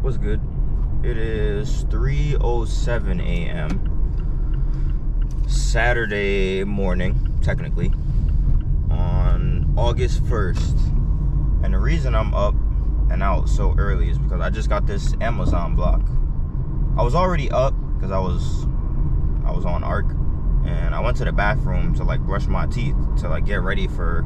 What's good? It is 3:07 a.m. Saturday morning, technically, on August 1st. And the reason I'm up and out so early is because I just got this Amazon block. I was already up because I was on ARC, and I went to the bathroom to like brush my teeth to like get ready for,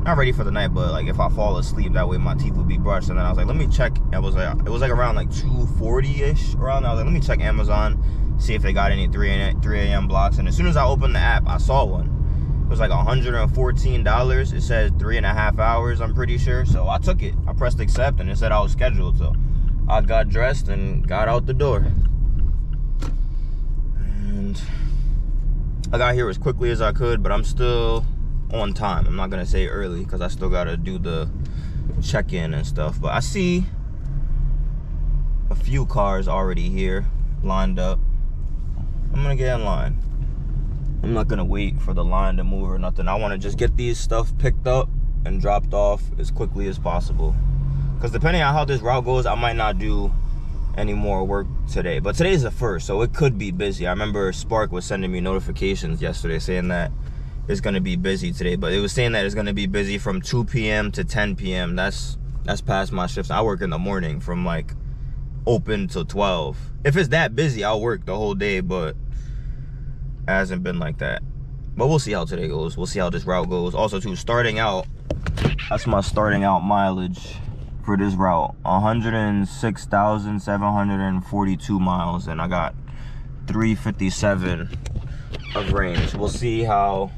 not ready for the night, but like if I fall asleep, that way my teeth would be brushed. And then I was like, let me check. It was like around like 2:40-ish around. I was like, let me check Amazon, see if they got any 3 a.m. blocks. And as soon as I opened the app, I saw one. It was like $114. It said 3.5 hours, I'm pretty sure. So I took it. I pressed accept, and it said I was scheduled. So I got dressed and got out the door. And I got here as quickly as I could, but I'm still on time. I'm not gonna say early because I still gotta do the check-in and stuff. But I see a few cars already here lined up. I'm gonna get in line. I'm not gonna wait for the line to move or nothing. I want to just get these stuff picked up and dropped off as quickly as possible, because depending on how this route goes, I might not do any more work today. But today's the first, so it could be busy. I remember Spark was sending me notifications yesterday saying that it's gonna be busy today, but it was saying that it's gonna be busy from 2 p.m. to 10 p.m. That's past my shifts. I work in the morning from like open till 12. If it's that busy, I'll work the whole day, but it hasn't been like that. But we'll see how today goes. We'll see how this route goes. Also too, starting out, that's my starting out mileage for this route, 106,742 miles, and I got 357 of range. We'll see how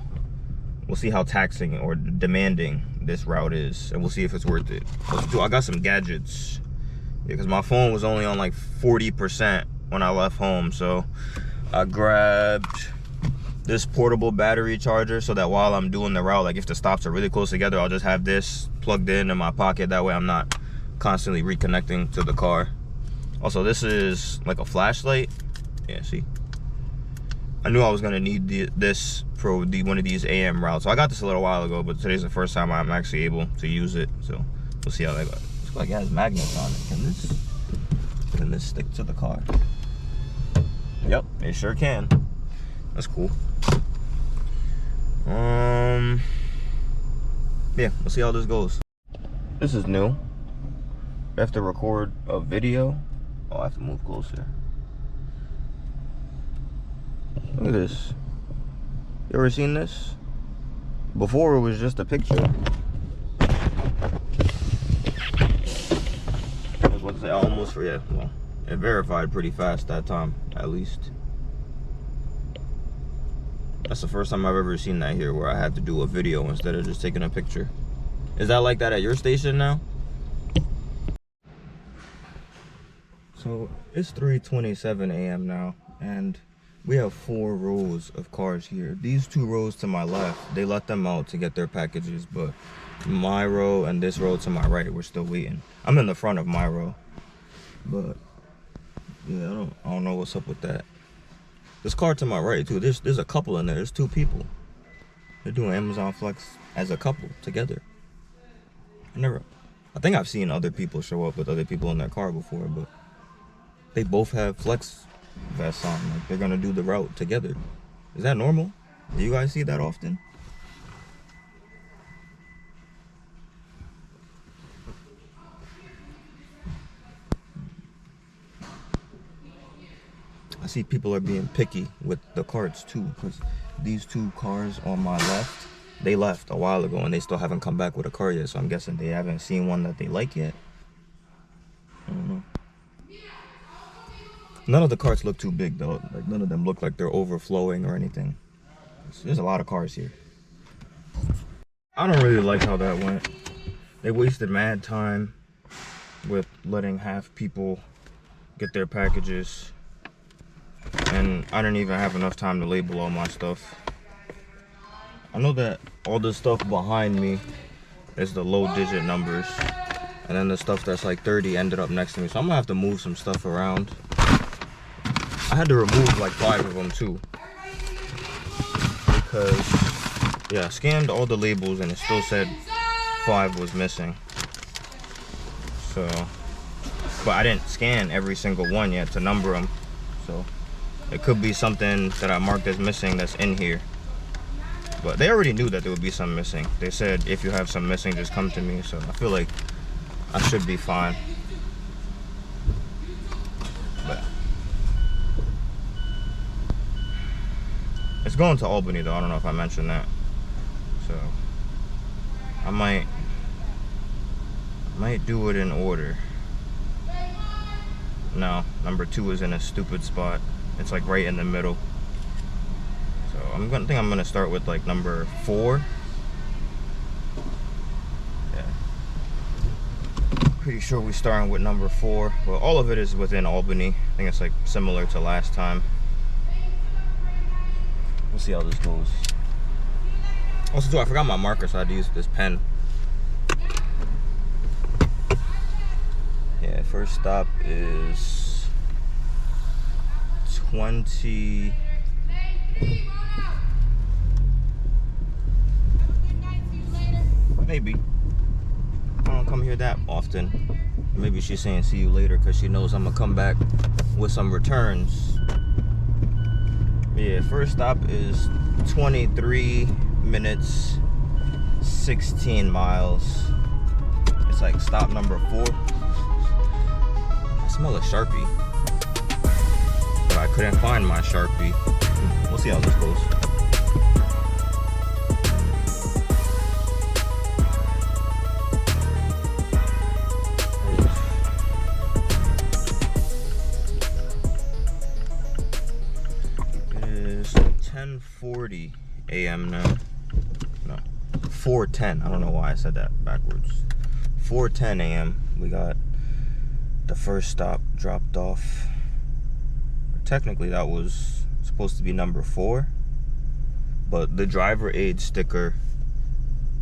taxing or demanding this route is, and we'll see if it's worth it. I got some gadgets because my phone was only on like 40% when I left home, so I grabbed this portable battery charger so that while I'm doing the route, like if the stops are really close together, I'll just have this plugged in my pocket. That way I'm not constantly reconnecting to the car. Also, this is like a flashlight. Yeah, see, I knew I was gonna need this for one of these AM routes. So I got this a little while ago, but today's the first time I'm actually able to use it. So we'll see how that goes. Looks like it has magnets on it. Can this stick to the car? Yep, it sure can. That's cool. Yeah, we'll see how this goes. This is new. I have to record a video. Oh, I have to move closer. Look at this. You ever seen this? Before it was just a picture. I almost forget. Well, it verified pretty fast that time, at least. That's the first time I've ever seen that here, where I had to do a video instead of just taking a picture. Is that like that at your station now? So it's 3:27 a.m. now, and we have 4 rows of cars here. These 2 rows to my left, they let them out to get their packages, but my row and this row to my right, we're still waiting. I'm in the front of my row, but yeah, I don't know what's up with that. This car to my right too, there's a couple in there. There's 2 people. They're doing Amazon Flex as a couple together. I think I've seen other people show up with other people in their car before, but they both have Flex vests on. Like they're gonna do the route together. Is that normal? Do you guys see that often? I see people are being picky with the carts too, because these 2 cars on my left, they left a while ago and they still haven't come back with a car yet, so I'm guessing they haven't seen one that they like yet. I don't know. None of the carts look too big though. Like none of them look like they're overflowing or anything. There's a lot of cars here. I don't really like how that went. They wasted mad time with letting half people get their packages, and I didn't even have enough time to label all my stuff. I know that all the stuff behind me is the low digit numbers, and then the stuff that's like 30 ended up next to me, so I'm gonna have to move some stuff around. I had to remove like 5 of them too, because yeah, I scanned all the labels and it still said 5 was missing. So but I didn't scan every single one yet to number them. So it could be something that I marked as missing that's in here. But they already knew that there would be some missing. They said, if you have some missing, just come to me. So I feel like I should be fine. But it's going to Albany though. I don't know if I mentioned that. So I might do it in order. No, number 2 is in a stupid spot. It's like right in the middle. So I'm gonna start with like number 4. Yeah. Pretty sure we're starting with number 4. Well, all of it is within Albany. I think it's like similar to last time. We'll see how this goes. Also too, I forgot my marker, so I had to use this pen. Yeah, first stop is 20. Maybe. I don't come here that often. Maybe she's saying see you later because she knows I'm gonna come back with some returns. Yeah, first stop is 23 minutes, 16 miles. It's like stop number 4. I smell a Sharpie, but I couldn't find my Sharpie. We'll see how this goes. It is 10:40 a.m. now. No, 4:10. I don't know why I said that backwards. 4:10 a.m. We got the first stop dropped off. Technically that was supposed to be number 4, but the driver aid sticker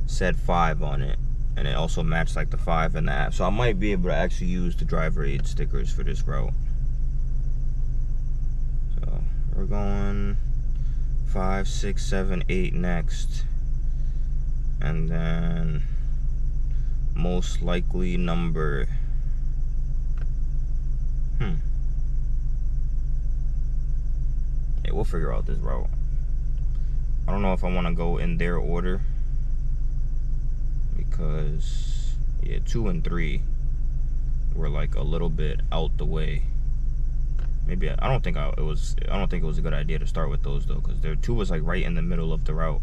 said 5 on it, and it also matched like the 5 in the app, so I might be able to actually use the driver aid stickers for this route. So we're going 5, 6, 7, 8 next, and then most likely number yeah, we'll figure out this route. I don't know if I want to go in their order because yeah, 2 and 3 were like a little bit out the way. Maybe I don't think it was a good idea to start with those though, because their 2 was like right in the middle of the route.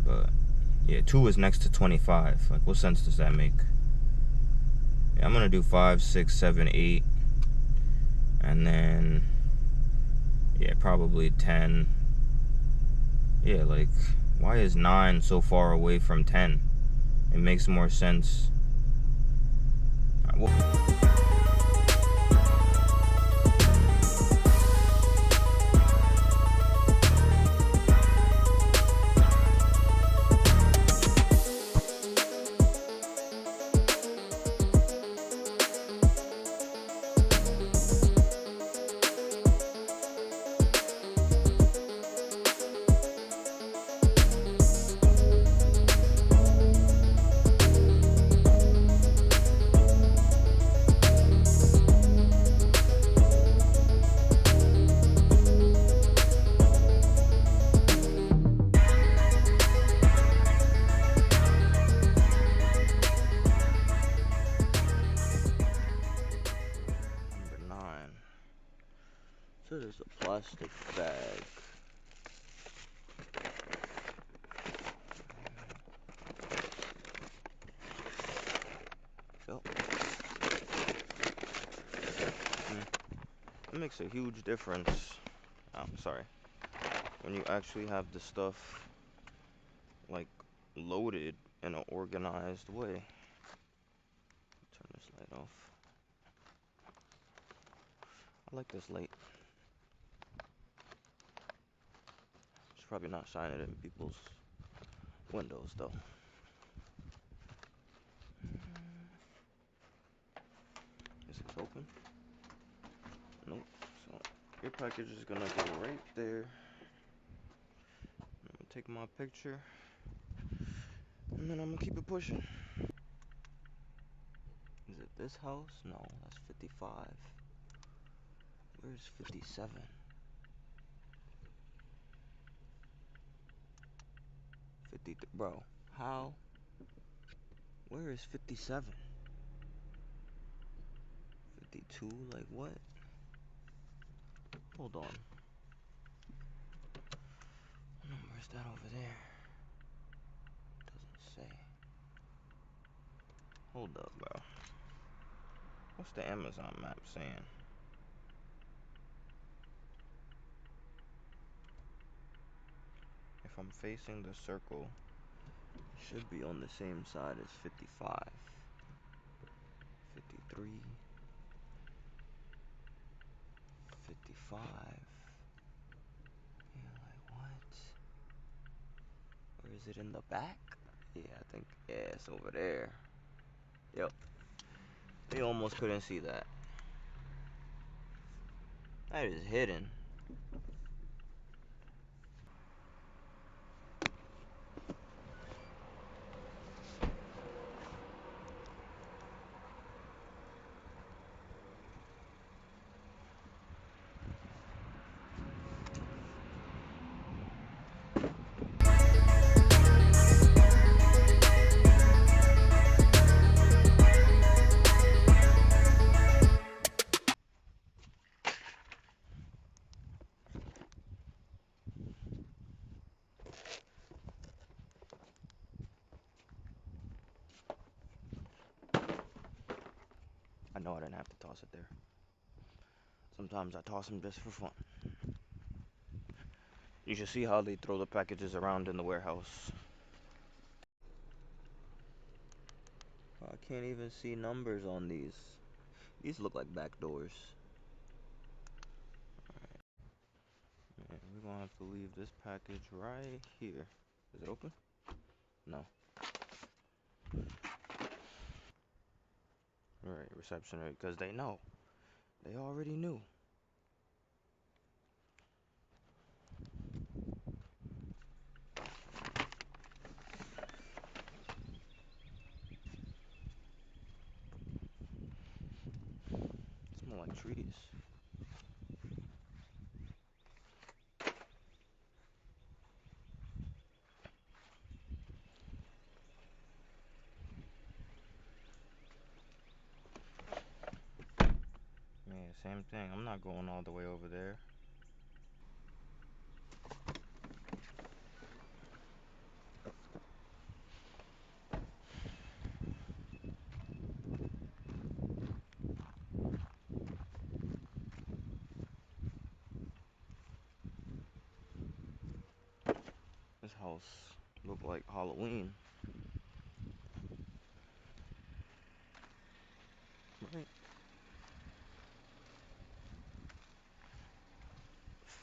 But yeah, 2 is next to 25. Like, what sense does that make? Yeah, I'm gonna do 5, 6, 7, 8, and then yeah, probably 10. Yeah, like, why is 9 so far away from 10? It makes more sense. All right, well, so there's a plastic bag. So, it makes a huge difference. I'm sorry. When you actually have the stuff like loaded in an organized way. Turn this light off. I like this light. Should probably not shine it in people's windows though. Is it open? Nope. So your package is gonna go right there. I'm gonna take my picture, and then I'm gonna keep it pushing. Is it This house? No, that's 55. Where's 57? 53, bro. How? Where is 57? 52? Like what? Hold on. What number is that over there? Doesn't say. Hold up, bro. What's the Amazon map saying? If I'm facing the circle, it should be on the same side as 55. 53. 55. Yeah, like what? Or is it in the back? Yeah, I think, yeah, it's over there. Yep. They almost couldn't see that. That is hidden. I know I didn't have to toss it there. Sometimes I toss them just for fun. You should see how they throw the packages around in the warehouse. I can't even see numbers on these. These look like back doors. Alright. Man, we're gonna have to leave this package right here. Is it open? No. Alright, reception rate, because they know. They already knew. It smells like trees. Yeah, same thing. I'm not going all the way over there. This house look like Halloween. Right.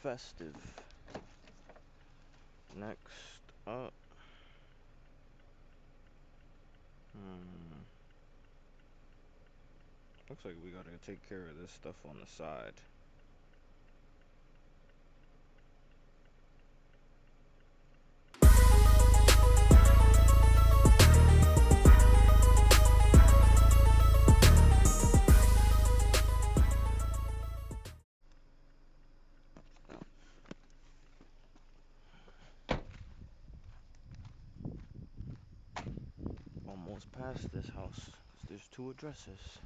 Festive. Next up. Looks like we gotta take care of this stuff on the side. Almost past this house, 'cause there's 2 addresses.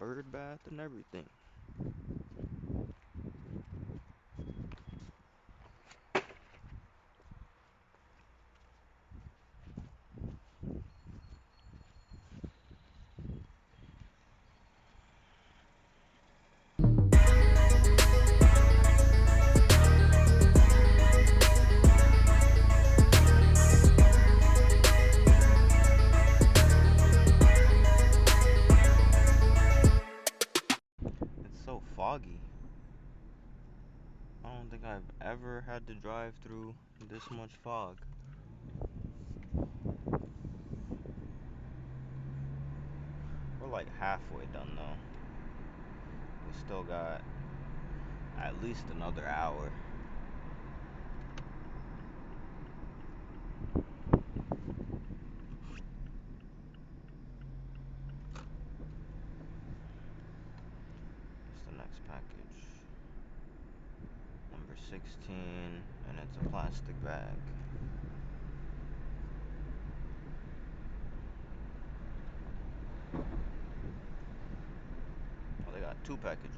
bird bath and everything. It's so foggy. I don't think I've ever had to drive through this much fog. We're like halfway done though. We still got at least another hour. What's the next package? Number 16, and it's a plastic bag. Oh, they got 2 packages.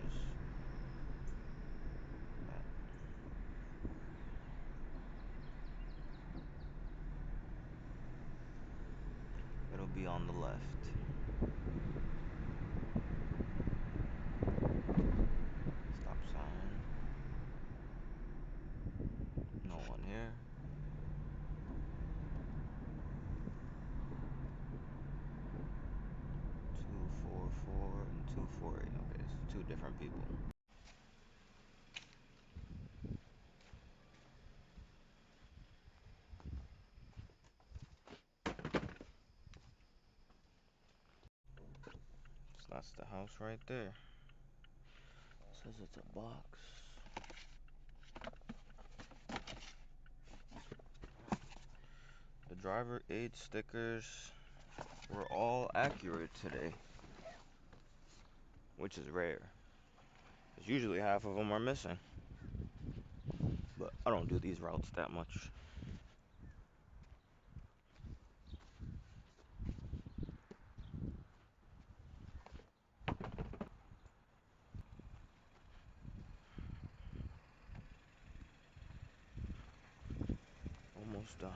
It'll be on the left. Stop sign. No one here. 244 and 248. Okay, it's 2 different people. So that's the house right there. It says it's a box. The driver aid stickers were all accurate today, which is rare. Because usually half of them are missing. But I don't do these routes that much. Almost done.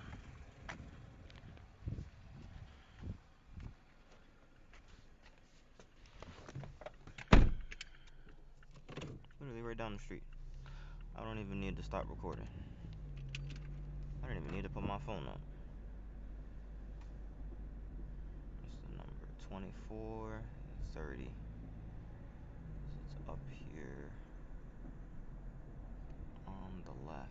Literally right down the street. I don't even need to stop recording. I don't even need to put my phone up. What's the number? 2430. So it's up here on the left.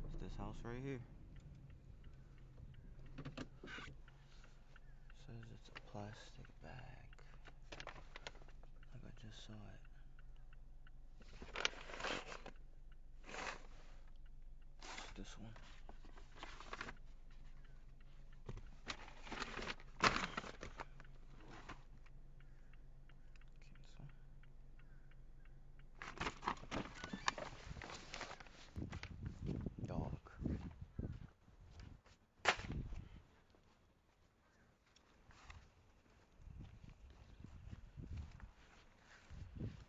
It's this house right here. It says it's a plastic bag. Like I just saw it. It's this one. Cancel. Dog.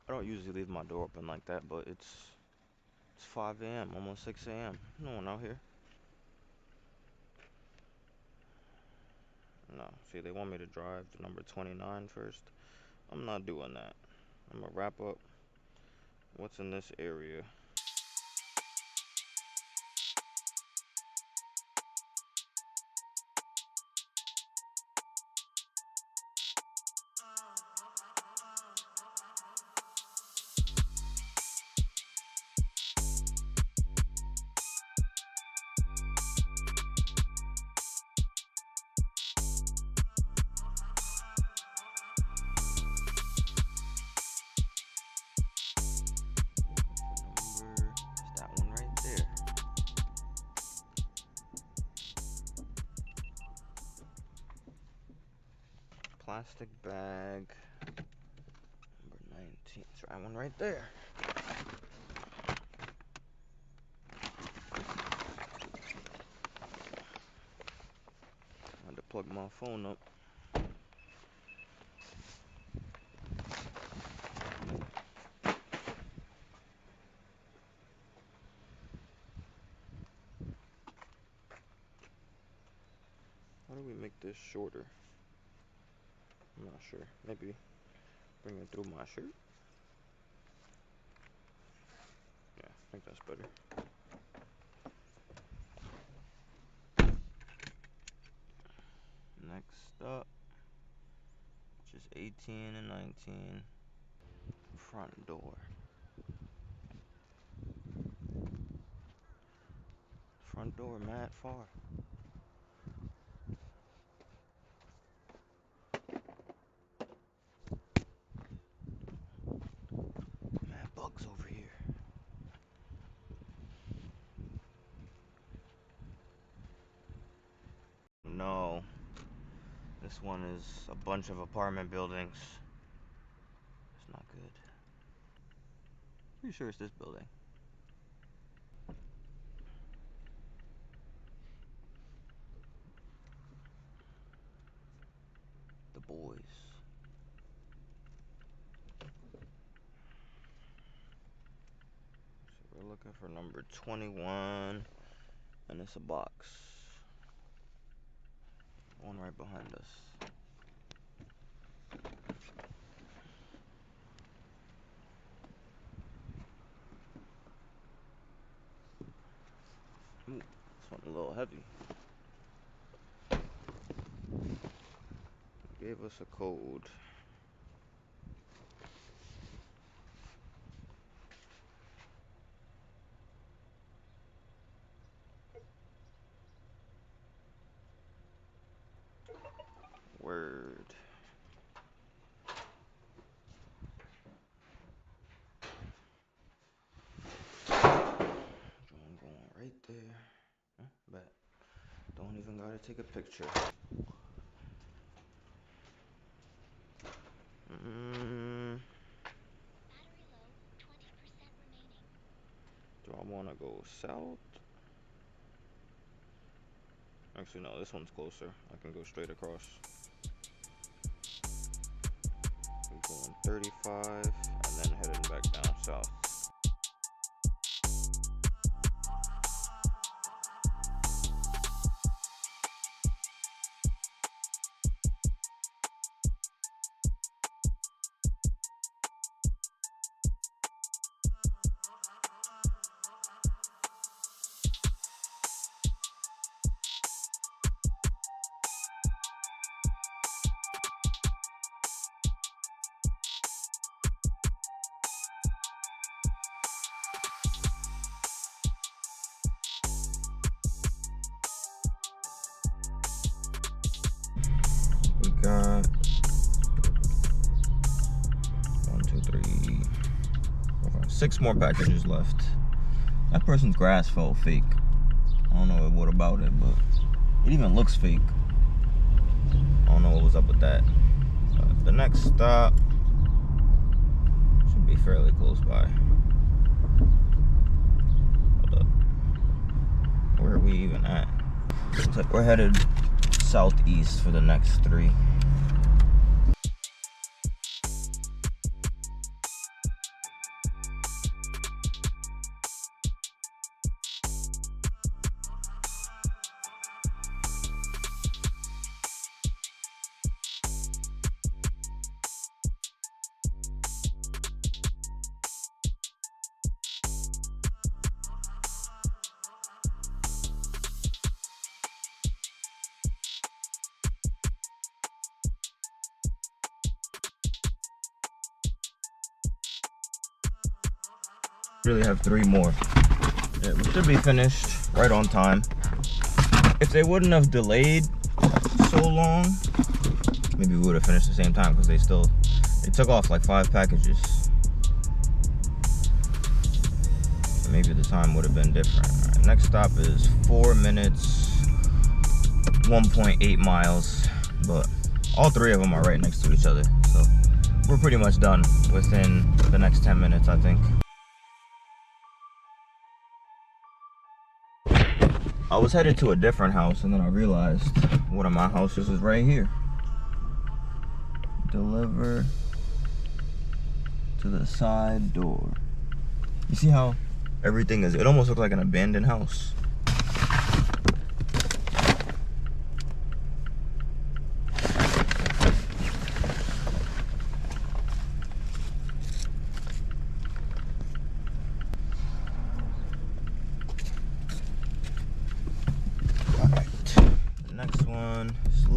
I don't usually leave my door open like that, but it's 5 a.m., almost 6 a.m. No one out here. No, see, they want me to drive to number 29 first. I'm not doing that. I'm gonna wrap up what's in this area. Plastic bag number 19. It's that one right there. I had to plug my phone up. do we make this shorter? I'm not sure. Maybe bring it through my shirt. Yeah, I think that's better. Next up, just 18 and 19. Front door. Front door, mad far. Mad bugs over here. No. This one is a bunch of apartment buildings. It's not good. Pretty sure it's this building. The boys. So we're looking for number 21, and it's a box. One right behind us. Ooh, this one's a little heavy. Gave us a code. Word. I'm going right there. Huh? Bet. Don't even gotta take a picture. Do I wanna go south? Actually, no, this one's closer. I can go straight across. I'm going 35 and then heading back down south. We got 1, 2, 3, 4, 5, 6 more packages left. That person's grass felt fake. I don't know what about it, but it even looks fake. I don't know what was up with that. But the next stop should be fairly close by. Hold up. Where are we even at? Looks like we're headed southeast for the next 3. Really have 3 more. Yeah, we should be finished right on time. If they wouldn't have delayed so long, maybe we would have finished at the same time, because they took off like 5 packages. Maybe the time would have been different. All right, next stop is 4 minutes, 1.8 miles, but all 3 of them are right next to each other, so we're pretty much done within the next 10 minutes, I think. I was headed to a different house, and then I realized one of my houses is right here. Deliver to the side door. You see how everything is, it almost looks like an abandoned house.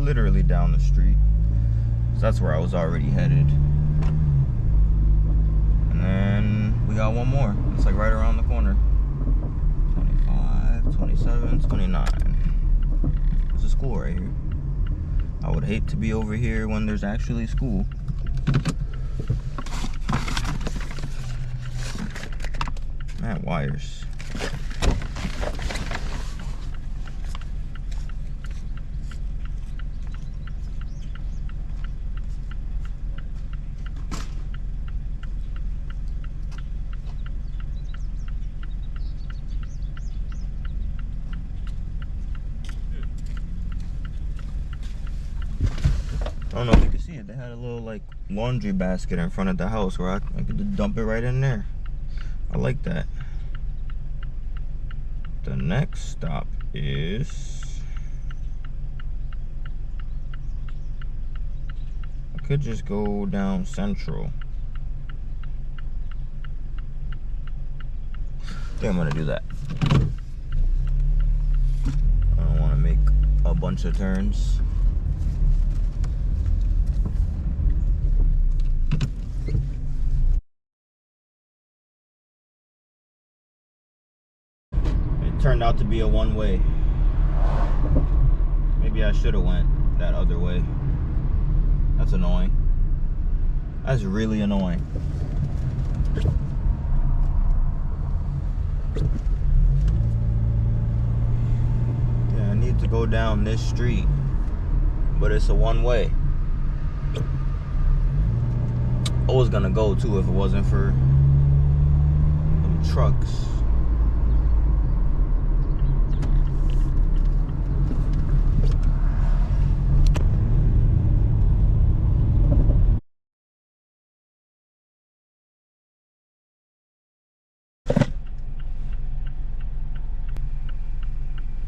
literally down the street. So that's where I was already headed. And then we got one more. It's like right around the corner. 25, 27, 29. There's a school right here. I would hate to be over here when there's actually school. Man, wires. I don't know if you can see it. They had a little like laundry basket in front of the house where I could just dump it right in there. I like that. The next stop is, I could just go down Central. I think I'm gonna do that. I don't want to make a bunch of turns. Turned out to be a one-way. Maybe I should have went that other way. That's annoying. That's really annoying. Yeah, I need to go down this street, but it's a one-way. I was gonna go too if it wasn't for them trucks.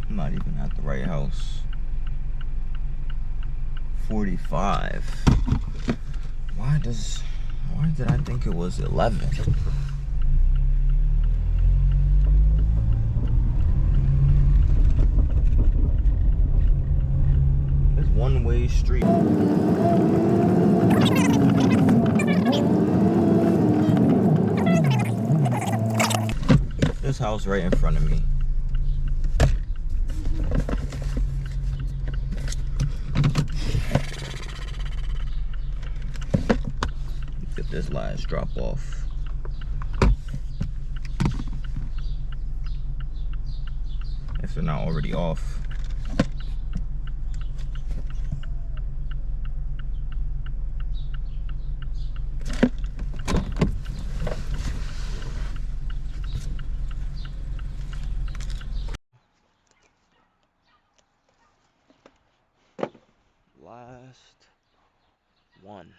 I'm not even at the right house. 45. Why did I think it was 11? It's one-way street. This house right in front of me. Get this last drop off. If they're not already off. Last one.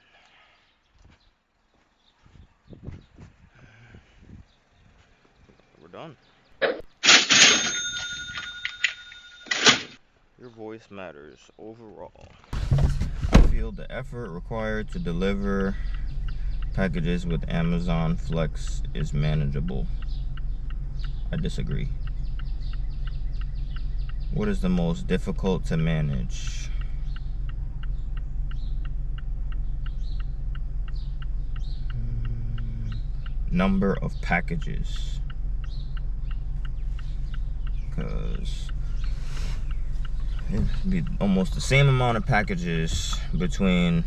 We're done. Your voice matters overall. I feel the effort required to deliver packages with Amazon Flex is manageable. I disagree. What is the most difficult to manage? Number of packages. Because it'd be almost the same amount of packages between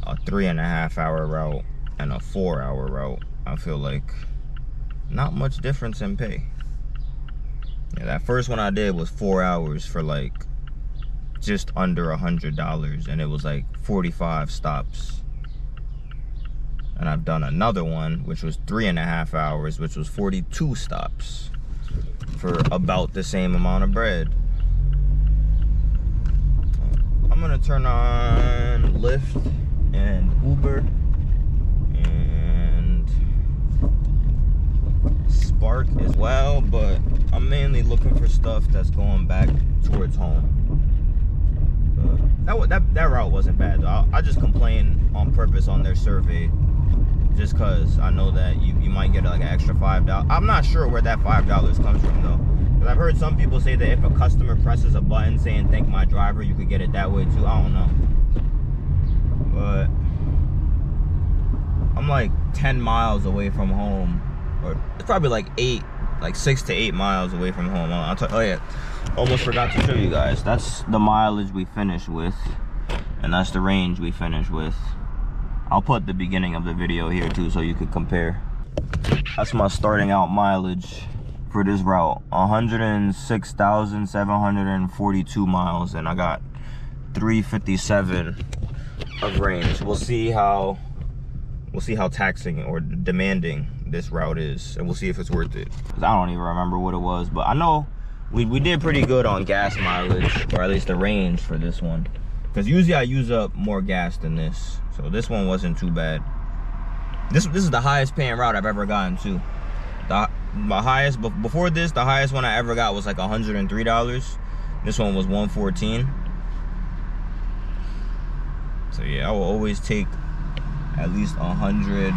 a 3.5 hour route and a 4 hour route. I feel like not much difference in pay. Yeah, that first one I did was 4 hours for like just under $100, and it was like 45 stops. And I've done another one which was 3.5 hours, which was 42 stops for about the same amount of bread. I'm gonna turn on Lyft and Uber and Spark as well, but I'm mainly looking for stuff that's going back towards home. That route wasn't bad though. I just complained on purpose on their survey, just because I know that you might get like an extra $5. I'm not sure where that $5 comes from though, because I've heard some people say that if a customer presses a button saying thank my driver, you could get it that way too. I don't know. But I'm like 10 miles away from home. Or it's probably like 6 to 8 miles away from home. Oh yeah, almost forgot to show you guys. That's the mileage we finished with. And that's the range we finished with. I'll put the beginning of the video here too so you could compare. That's my starting out mileage for this route. 106,742 miles, and I got 357 of range. We'll see how taxing or demanding this route is, and we'll see if it's worth it. 'Cause I don't even remember what it was, but I know we did pretty good on gas mileage, or at least the range for this one. Because usually I use up more gas than this. So this one wasn't too bad. This is the highest paying route I've ever gotten to. My highest, before this, the highest one I ever got was like $103. This one was $114. So yeah, I will always take at least 100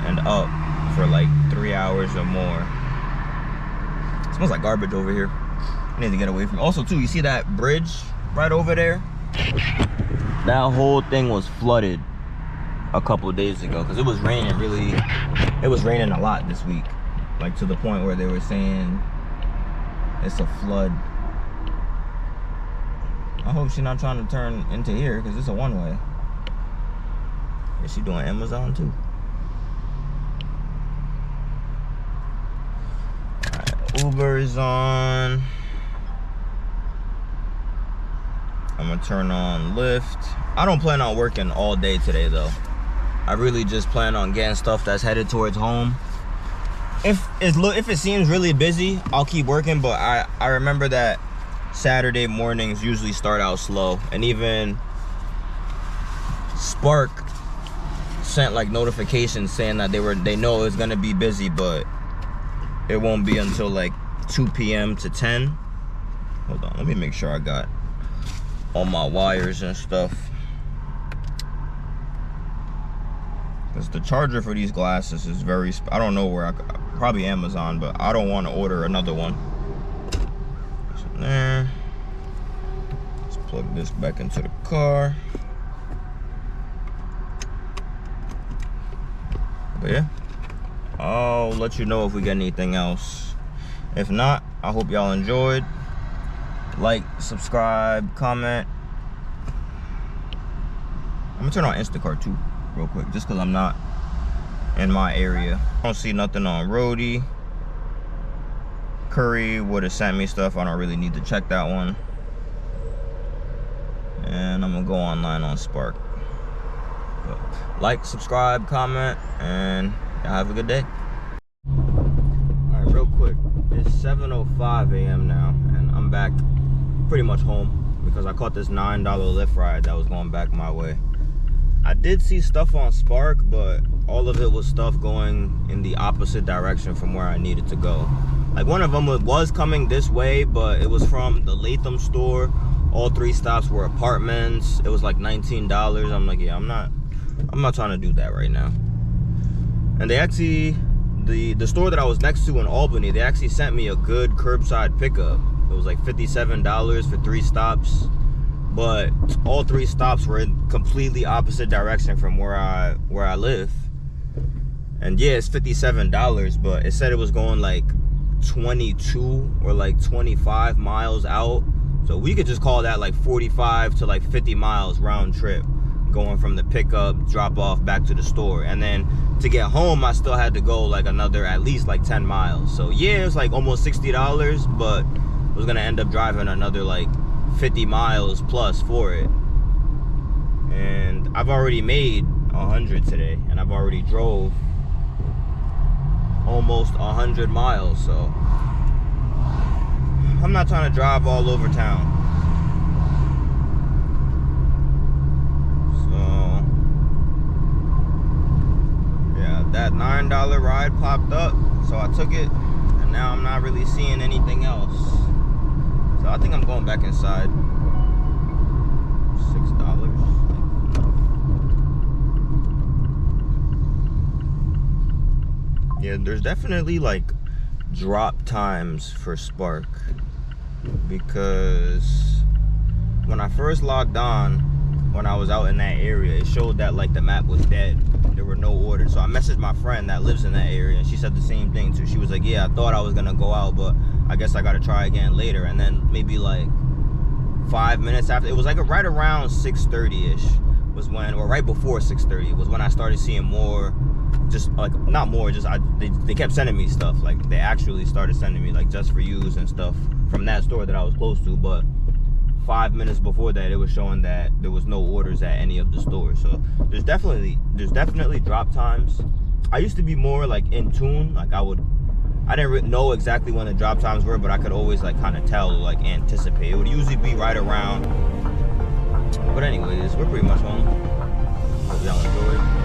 and up for like 3 hours or more. It smells like garbage over here. I need to get away from it. Also too, you see that bridge right over there? That whole thing was flooded a couple of days ago because it was raining it was raining a lot this week, like to the point where they were saying it's a flood. I hope she's not trying to turn into here because it's a one-way. Is she doing Amazon too? Alright, Uber is on. I'm gonna turn on Lyft. I don't plan on working all day today though. I really just plan on getting stuff that's headed towards home. If it seems really busy, I'll keep working, but I remember that Saturday mornings usually start out slow, and even Spark sent like notifications saying that they know it's gonna be busy, but it won't be until like 2 p.m. to 10. Hold on, let me make sure I got all my wires and stuff. Because the charger for these glasses is very, I don't know where probably Amazon, but I don't want to order another one. So there. Let's plug this back into the car. But yeah, I'll let you know if we get anything else. If not, I hope y'all enjoyed. Like, subscribe, comment. I'm gonna turn on Instacart too real quick, just because I'm not in my area. I don't see nothing on Roadie. Curry would have sent me stuff. I don't really need to check that one. And I'm gonna go online on Spark. But like, subscribe, comment, and y'all have a good day. All right, real quick, it's 7:05 a.m. now, and I'm back pretty much home because I caught this $9 Lyft ride that was going back my way. I did see stuff on Spark, but all of it was stuff going in the opposite direction from where I needed to go. Like one of them was coming this way, but it was from the Latham store. All 3 stops were apartments. It was like $19. I'm like, yeah, I'm not trying to do that right now. And they actually, the store that I was next to in Albany, they actually sent me a good curbside pickup. It was like $57 for 3 stops. But all 3 stops were in completely opposite direction from where I live. And yeah, it's $57, but it said it was going like 22 or like 25 miles out. So we could just call that like 45 to like 50 miles round trip, going from the pickup, drop off, back to the store. And then to get home, I still had to go like another at least like 10 miles. So yeah, it's like almost $60, but I was gonna end up driving another like 50 miles plus for it. And I've already made 100 today, and I've already drove almost 100 miles, so I'm not trying to drive all over town. So yeah, that $9 ride popped up, so I took it, and now I'm not really seeing anything else. So I think I'm going back inside. $6. Yeah, there's definitely like drop times for Spark, because when I first logged on, when I was out in that area, it showed that like the map was dead. There were no orders. So I messaged my friend that lives in that area, and she said the same thing too. She was like, yeah, I thought I was gonna go out, but I guess I gotta try again later. And then maybe like 5 minutes after, it was like right around 6:30ish was when, or right before 6:30 was when I started seeing more, just like, not more, just they kept sending me stuff. Like they actually started sending me like just for yous and stuff from that store that I was close to. But 5 minutes before that, it was showing that there was no orders at any of the stores. So there's definitely drop times. I used to be more like in tune. Like I didn't know exactly when the drop times were, but I could always like kind of tell, like anticipate. It would usually be right around. But anyways, we're pretty much home. Hope y'all enjoyed.